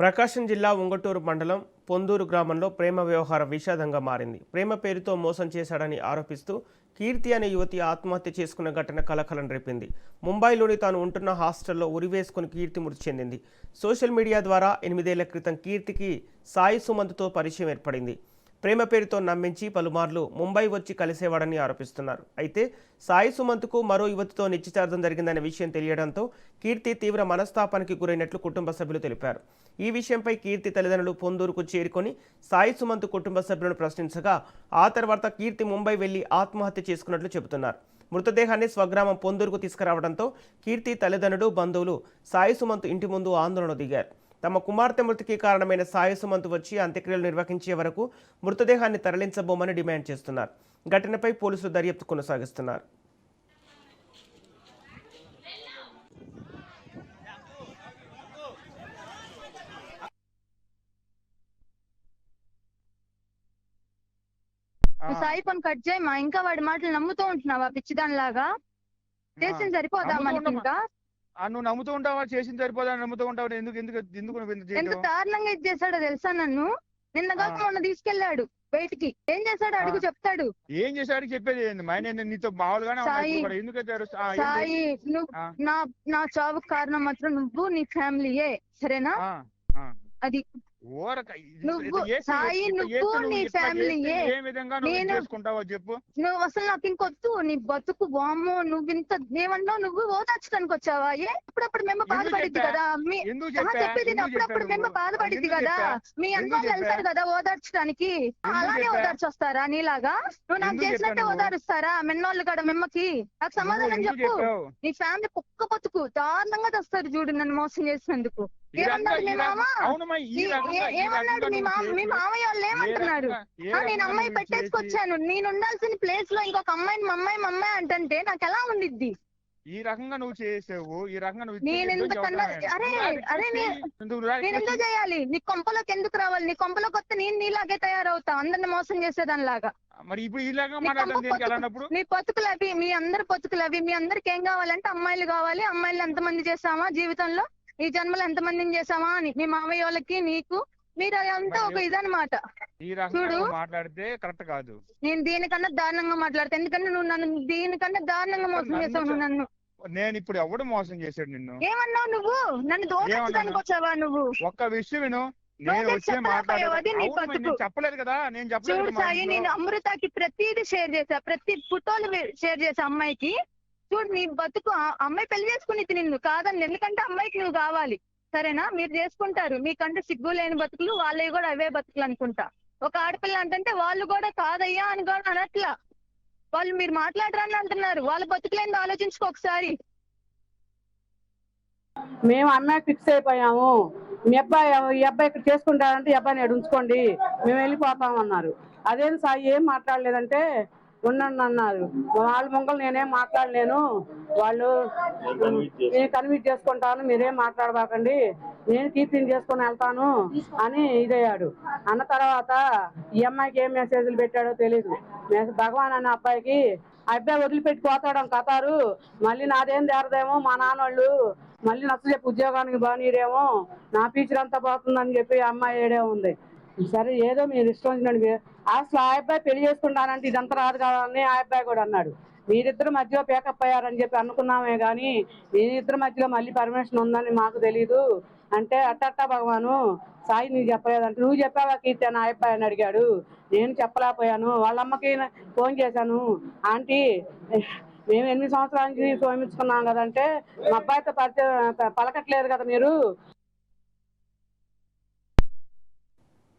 ప్రకాశం జిల్లా ఉంగటూరు మండలం పొందూరు గ్రామంలో ప్రేమ వ్యవహారం విషాదంగా మారింది. ప్రేమ పేరుతో మోసం చేశాడని ఆరోపిస్తూ కీర్తి అనే యువతి ఆత్మహత్య చేసుకున్న ఘటన కలకలం రేపింది. ముంబైలోని తాను ఉంటున్న హాస్టల్లో ఉరివేసుకుని కీర్తి మృతి చెందింది. సోషల్ మీడియా ద్వారా 8 ఏళ్ల క్రితం కీర్తికి సాయి సుమంత్తో పరిచయం ఏర్పడింది. ప్రేమ పేరుతో నమ్మించి పలుమార్లు ముంబై వచ్చి కలిసేవాడని ఆరోపిస్తున్నారు. అయితే సాయి సుమంత్కు మరో యువతితో నిశ్చితార్థం జరిగిందనే విషయం తెలియడంతో కీర్తి తీవ్ర మనస్తాపానికి గురైనట్లు కుటుంబ సభ్యులు తెలిపారు. ఈ విషయంపై కీర్తి తల్లిదండ్రులు పొందూరుకు చేరుకొని సాయి సుమంత్ కుటుంబ సభ్యులను ప్రశ్నించగా ఆ తర్వాత కీర్తి ముంబై వెళ్లి ఆత్మహత్య చేసుకున్నట్లు చెబుతున్నారు. మృతదేహాన్ని స్వగ్రామం పొందూరుకు తీసుకురావడంతో కీర్తి తల్లిదండ్రులు బంధువులు సాయి సుమంత్ ఇంటి ముందు ఆందోళన దిగారు. తమ కుమార్తె మృతికి కారణమైన సాయి సుమంత్ వచ్చి అంత్యక్రియలు నిర్వహించే వరకు మృతదేహాన్ని తరలించబోమని డిమాండ్ చేస్తున్నారు. ఘటనపై పోలీసులు దర్యాప్తు కొనసాగిస్తున్నారు. సాయి పని కట్ చేయమా, ఇంకా వాడి మాటలు నమ్ముతూ ఉంటున్నావా పిచ్చిదానిలాగా? చేసింది సరిపోదా మనకి? ఇంకా నువ్వు నమ్ముతూ ఉంటావా? చేసింది సరిపోదా నమ్ముతూ ఉంటావు? ఎందుకు ఎందుకు ఎందుకు ఎంత దారుణంగా ఇది చేశాడో తెలుసా? నన్ను నిన్నగాక మొన్న తీసుకెళ్లాడు బయటికి. ఏం చేశాడు అడుగు, చెప్తాడు. ఏం చేశాడు చెప్పేది ఏంది? నేను నీతో మామూలుగానే ఎందుకు సాయి, నువ్వు నా చావుకు కారణం మాత్రం నువ్వు, నీ ఫ్యామిలీయే, సరేనా? అది నువ్వు సాయి, నువ్వు నీ ఫ్యామిలీయే. చెప్పు. నువ్వు అసలు నాకు ఇంకొద్దు నీ బతుకు. బామ్మో, నువ్వు ఇంత ఏమన్నావు? నువ్వు ఓదార్చడానికి వచ్చావా? అప్పుడప్పుడు మేము బాధపడిద్ది కదా. చెప్పేది అప్పుడప్పుడు మేము బాధపడిద్ది కదా. మీ అన్నోళ్ళు వెళ్తారు కదా ఓదార్చడానికి, అలానే ఓదార్చి వస్తారా నీలాగా? నువ్వు నాకు చేసినట్టే ఓదారుస్తారా మెన్నోళ్ళు కదా? మిమ్మకి నాకు సమాధానం చెప్పు. నీ ఫ్యామిలీ కుక్క బతుకు దారుణంగా తెస్తారు చూడు నన్ను మోసం చేసినందుకు. ఏమన్నాడు మీ మామ? ఏమన్నాడు మీ మామయ్య వాళ్ళు? ఏమంటున్నారు? నేను అమ్మాయి పెట్టేసుకొచ్చాను, నేను ఉండాల్సిన ప్లేస్ లో ఇంకొక అమ్మాయిని మమ్మాయి మమ్మాయి అంటే నాకు ఎలా ఉండిద్ది? ఈ రకంగా నువ్వు చేసావు, ఈ రకంగా నేను ఎందుకన్నా? నేను ఎందుకు చేయాలి? నీ కొంపలోకి ఎందుకు రావాలి? నీ కొంపలోకి వస్తే నేను నీలాగే తయారవుతా, అందరిని మోసం చేసేదానిలాగా. మరి ఇప్పుడు ఇలాగా మీ బతుకులు అవి, మీ అందరి బతుకులు అవి. మీ అందరికి ఏం కావాలంటే అమ్మాయిలు కావాలి. అమ్మాయిలు ఎంతమంది చేసామా జీవితంలో, ఈ జన్మలో ఎంతమందిని చేసామా అని మీ మామయ్య వాళ్ళకి నీకు మీరు అంతా ఒక ఇదనమాట. చూడు, మాట్లాడితే కరెక్ట్ కాదు. నేను దీనికన్నా దారుణంగా మాట్లాడతా, ఎందుకంటే నువ్వు నన్ను దీనికన్నా దారుణంగా మోసం చేసావు. నువ్వు నన్ను నేను ఇప్పుడు ఎవడు మోసం చేశాడు? నిన్ను ఏమన్నావు? నువ్వు నన్ను దోషించడానికి వచ్చావా? నువ్వు ఒక్క విషయం విను. నేను చెప్పలేదు కదా. నేను చెప్పలేదు సాయి. నేను అమృతకి ప్రతిదీ షేర్ చేసా, ప్రతి ఫోటోలు షేర్ చేసా అమ్మాయికి. చూడు, నీ బతుకు అమ్మాయి పెళ్లి చేసుకుని నిన్ను కాదని, ఎందుకంటే అమ్మాయికి నువ్వు కావాలి, సరేనా? మీరు చేసుకుంటారు, మీకంటే సిగ్గు లేని బతుకులు, వాళ్ళవి కూడా అవే బతుకులు అనుకుంటా. ఒక ఆడపిల్ల అంటే వాళ్ళు కూడా కాదయ్యా అని కూడా అనట్లా. వాళ్ళు మీరు మాట్లాడరని అంటున్నారు. వాళ్ళ బతుకులేందో ఆలోచించుకో ఒకసారి. మేము అమ్మాయి ఫిక్స్ అయిపోయాము. ఈ అబ్బాయి ఇక్కడ చేసుకుంటారంటే ఈ అబ్బాయిని ఇక్కడ ఉంచుకోండి, మేము వెళ్ళిపోతాం అన్నారు. అదేం సాయి ఏం మాట్లాడలేదంటే ఉండండి అన్నారు. వాళ్ళ ముంగలు నేనేం మాట్లాడలేను, వాళ్ళు నేను కన్విన్స్ చేసుకుంటాను, మీరేం మాట్లాడబాకండి, నేను కీర్తిని చేసుకుని వెళ్తాను అని ఇదయ్యాడు. అన్న తర్వాత ఈ అమ్మాయికి ఏం మెసేజ్లు పెట్టాడో తెలీదు. భగవాన్ అనే అబ్బాయికి ఆ అబ్బాయి వదిలిపెట్టి పోతాడు కతారు, మళ్ళీ నాదేం తేరదేమో, మా నాన్నోళ్ళు మళ్ళీ నచ్చ ఉద్యోగానికి బానీరేమో, నా ఫ్యూచర్ అంతా పోతుందని చెప్పి అమ్మాయి ఏడే ఉంది. సరే ఏదో మీరు ఇష్టం వచ్చినట్టు. అసలు ఆ అబ్బాయి పెళ్లి చేసుకుంటానంటే ఇదంతా రాదు కాదని ఆ అబ్బాయి కూడా అన్నాడు. మీరిద్దరు మధ్యలో పేకప్ అయ్యారని చెప్పి అనుకున్నామే కానీ మీరిద్దరి మధ్యలో మళ్ళీ పర్మిషన్ ఉందని మాకు తెలీదు అంటే, అట్టట్టా భగవాను సాయి నీకు చెప్పలేదంటే, నువ్వు చెప్పావా కీర్తి అని ఆ అబ్బాయి అని అడిగాడు. నేను చెప్పలేకపోయాను. వాళ్ళ అమ్మకి ఫోన్ చేశాను, ఆంటీ మేము 8 సంవత్సరాల నుంచి ప్రేమించుకున్నాం కదంటే, మా అబ్బాయితో పలకట్లేదు కదా మీరు,